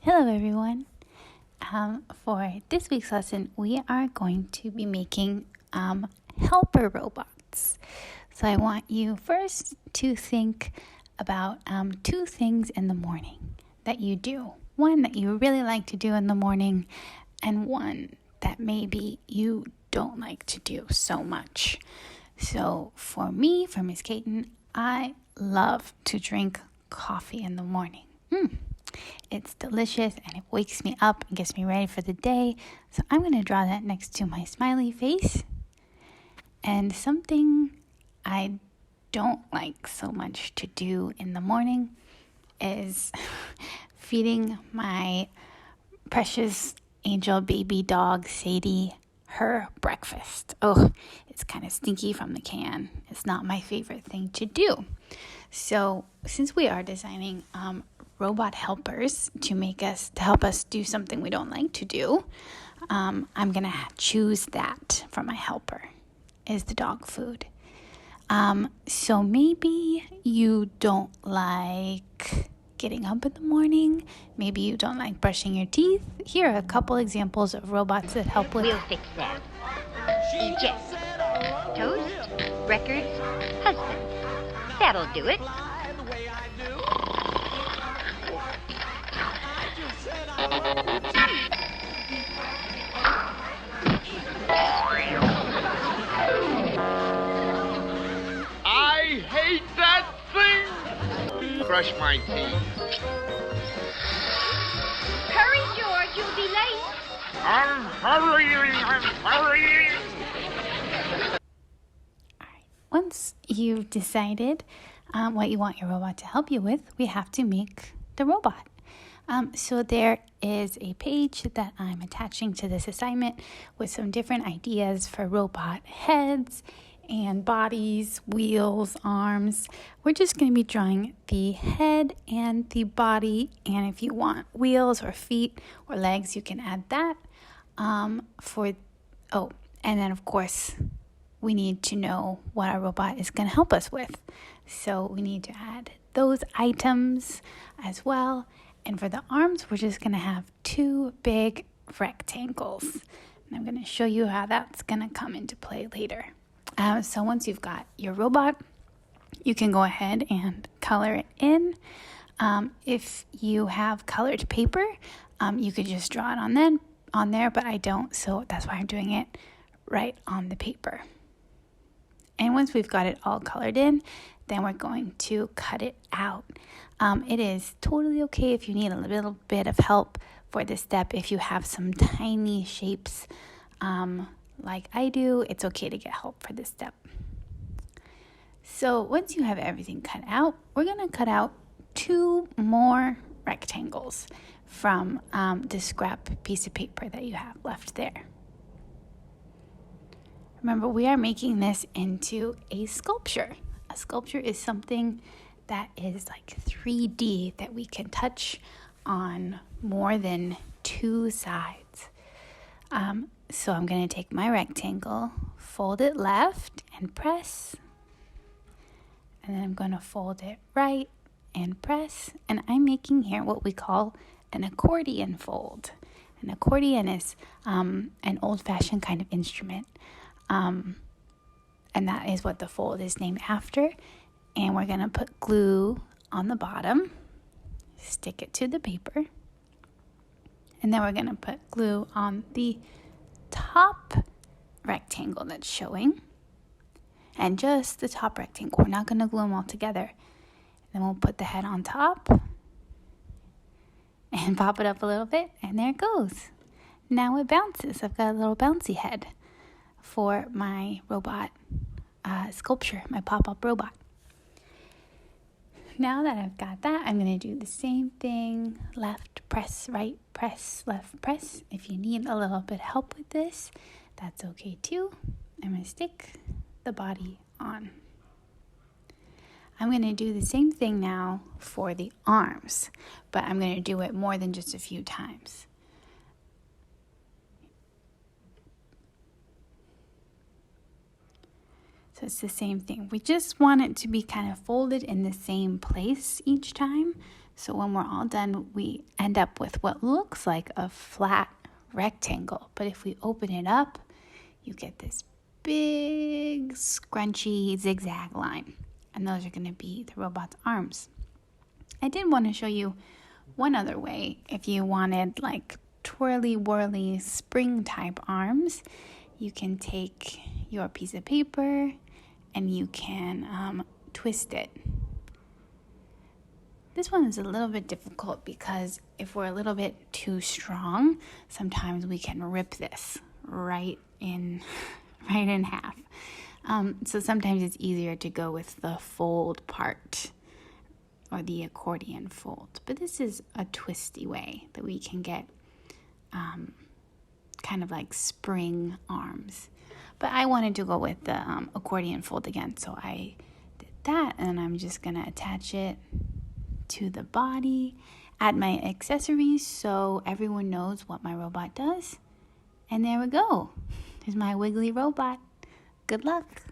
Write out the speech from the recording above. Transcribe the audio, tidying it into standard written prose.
Hello everyone. For this week's lesson, we are going to be making helper robots. So I want you first to think about two things in the morning that you do. One that you really like to do in the morning, and one that maybe you don't like to do so much. So for me, for Miss Caton, I love to drink coffee in the morning. It's delicious and it wakes me up and gets me ready for the day. So I'm going to draw that next to my smiley face. And something I don't like so much to do in the morning is feeding my precious angel baby dog Sadie her breakfast. Oh, it's kind of stinky from the can. It's not my favorite thing to do. So since we are designing robot helpers to help us do something we don't like to do, I'm gonna choose that for my helper is the dog food. So maybe you don't like getting up in the morning. Maybe you don't like brushing your teeth. Here are a couple examples of robots that help with. We'll fix that. Eject. Toast. Records. Husband. That'll do it. I hate that thing! Brush my teeth. Hurry, George. You'll be late. I'm hurrying. Once you've decided what you want your robot to help you with, we have to make the robot. So there is a page that I'm attaching to this assignment with some different ideas for robot heads and bodies, wheels, arms. We're just going to be drawing the head and the body, and if you want wheels or feet or legs, you can add that. And then of course, we need to know what our robot is going to help us with. So we need to add those items as well. And for the arms, we're just going to have two big rectangles. And I'm going to show you how that's going to come into play later. So once you've got your robot, you can go ahead and color it in. If you have colored paper, you could just draw it on there, but I don't. So that's why I'm doing it right on the paper. And once we've got it all colored in, then we're going to cut it out. It is totally okay if you need a little bit of help for this step. If you have some tiny shapes like I do, it's okay to get help for this step. So once you have everything cut out, we're going to cut out two more rectangles from the scrap piece of paper that you have left there. Remember, we are making this into a sculpture. A sculpture is something that is like 3D that we can touch on more than two sides. So I'm going to take my rectangle, fold it left and press. And then I'm going to fold it right and press. And I'm making here what we call an accordion fold. An accordion is an old-fashioned kind of instrument. And that is what the fold is named after. And we're going to put glue on the bottom, stick it to the paper, and then we're going to put glue on the top rectangle that's showing, and just the top rectangle. We're not going to glue them all together. Then we'll put the head on top and pop it up a little bit, and there it goes. Now it bounces. I've got a little bouncy head for my robot sculpture, my pop-up robot. Now that I've got that, I'm going to do the same thing. Left, press, right, press, left, press. If you need a little bit of help with this, that's okay too. I'm going to stick the body on. I'm going to do the same thing now for the arms, but I'm going to do it more than just a few times. So it's the same thing. We just want it to be kind of folded in the same place each time. So when we're all done, we end up with what looks like a flat rectangle. But if we open it up, you get this big scrunchy zigzag line. And those are going to be the robot's arms. I did want to show you one other way. If you wanted like twirly whirly spring type arms, you can take your piece of paper and you can twist it. This one is a little bit difficult because if we're a little bit too strong, sometimes we can rip this right in half. So sometimes it's easier to go with the fold part or the accordion fold. But this is a twisty way that we can get kind of like spring arms. But I wanted to go with the accordion fold again, so I did that, and I'm just going to attach it to the body, add my accessories so everyone knows what my robot does. And there we go. There's my wiggly robot. Good luck.